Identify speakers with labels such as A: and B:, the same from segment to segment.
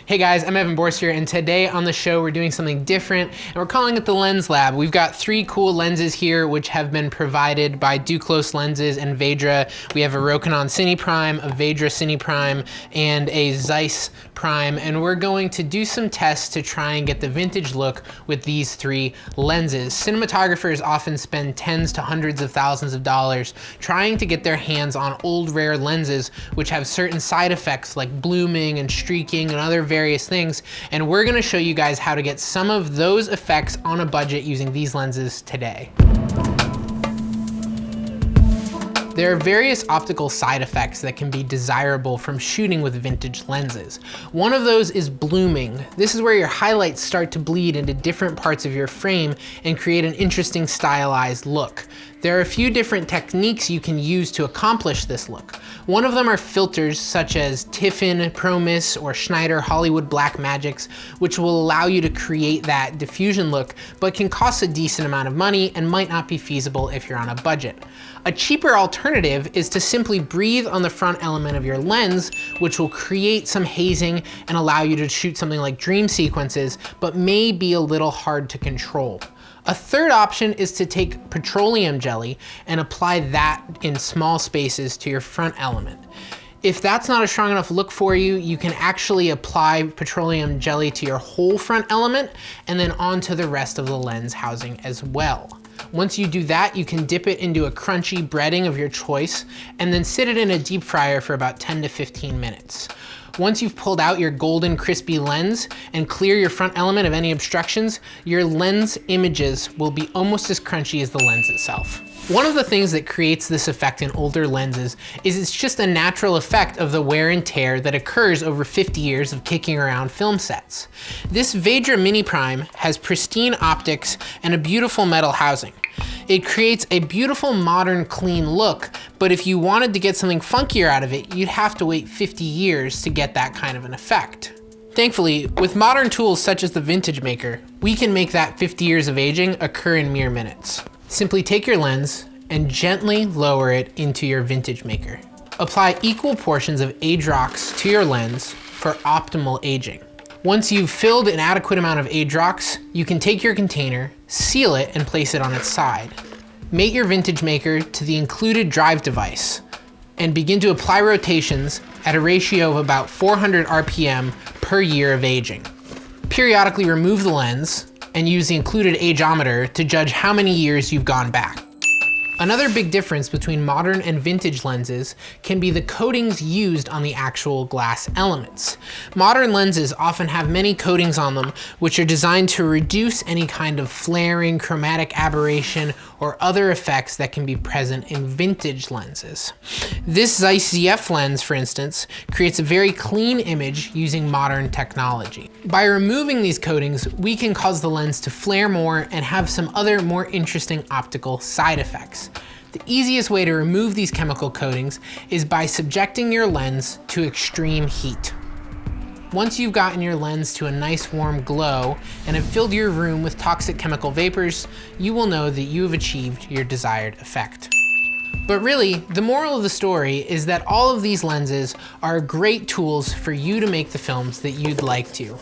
A: Hey guys, I'm Evan Bourcier, and today on the show we're doing something different, and we're calling it the Lens Lab. We've got 3 cool lenses here which have been provided by Duclos lenses and Veydra. We have a Rokinon Cine Prime, a Veydra Cine Prime, and a Zeiss Prime, and we're going to do some tests to try and get the vintage look with these 3 lenses. Cinematographers often spend tens to hundreds of thousands of dollars trying to get their hands on old rare lenses which have certain side effects like blooming and streaking and other various things, and we're going to show you guys how to get some of those effects on a budget using these lenses today. There are various optical side effects that can be desirable from shooting with vintage lenses. One of those is blooming. This is where your highlights start to bleed into different parts of your frame and create an interesting stylized look. There are a few different techniques you can use to accomplish this look. One of them are filters such as Tiffin, Promis, or Schneider Hollywood Blackmagics, which will allow you to create that diffusion look, but can cost a decent amount of money and might not be feasible if you're on a budget. A cheaper alternative is to simply breathe on the front element of your lens, which will create some hazing and allow you to shoot something like dream sequences, but may be a little hard to control. A third option is to take petroleum jelly and apply that in small spaces to your front element. If that's not a strong enough look for you, you can actually apply petroleum jelly to your whole front element and then onto the rest of the lens housing as well. Once you do that, you can dip it into a crunchy breading of your choice and then sit it in a deep fryer for about 10 to 15 minutes. Once you've pulled out your golden crispy lens and clear your front element of any obstructions, your lens images will be almost as crunchy as the lens itself. One of the things that creates this effect in older lenses is it's just a natural effect of the wear and tear that occurs over 50 years of kicking around film sets. This Veydra Mini Prime has pristine optics and a beautiful metal housing. It creates a beautiful, modern, clean look, but if you wanted to get something funkier out of it, you'd have to wait 50 years to get that kind of an effect. Thankfully, with modern tools such as the Vintage Maker, we can make that 50 years of aging occur in mere minutes. Simply take your lens and gently lower it into your Vintage Maker. Apply equal portions of Aidrox to your lens for optimal aging. Once you've filled an adequate amount of Aidrox, you can take your container, seal it, and place it on its side. Mate your Vintage Maker to the included drive device and begin to apply rotations at a ratio of about 400 RPM per year of aging. Periodically remove the lens and use the included ageometer to judge how many years you've gone back. Another big difference between modern and vintage lenses can be the coatings used on the actual glass elements. Modern lenses often have many coatings on them which are designed to reduce any kind of flaring, chromatic aberration, or other effects that can be present in vintage lenses. This Zeiss ZF lens, for instance, creates a very clean image using modern technology. By removing these coatings, we can cause the lens to flare more and have some other more interesting optical side effects. The easiest way to remove these chemical coatings is by subjecting your lens to extreme heat. Once you've gotten your lens to a nice warm glow and have filled your room with toxic chemical vapors, you will know that you have achieved your desired effect. But really, the moral of the story is that all of these lenses are great tools for you to make the films that you'd like to.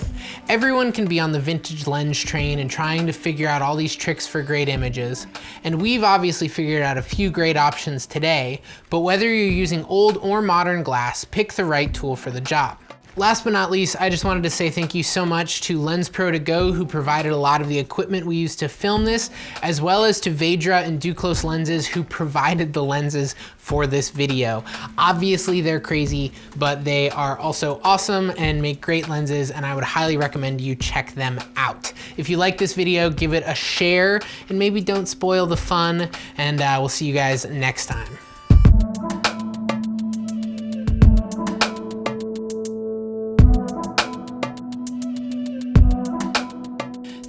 A: Everyone can be on the vintage lens train and trying to figure out all these tricks for great images, and we've obviously figured out a few great options today, but whether you're using old or modern glass, pick the right tool for the job. Last but not least, I just wanted to say thank you so much to Lensprotogo, who provided a lot of the equipment we used to film this, as well as to Veydra and Duclos lenses, who provided the lenses for this video. Obviously they're crazy, but they are also awesome and make great lenses, and I would highly recommend you check them out. If you like this video, give it a share and maybe don't spoil the fun, and we'll see you guys next time.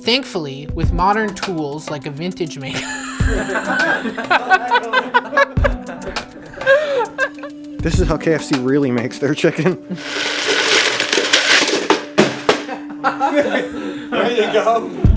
A: Thankfully, with modern tools like a Vintage Maker,
B: this is how KFC really makes their chicken.
C: There you go.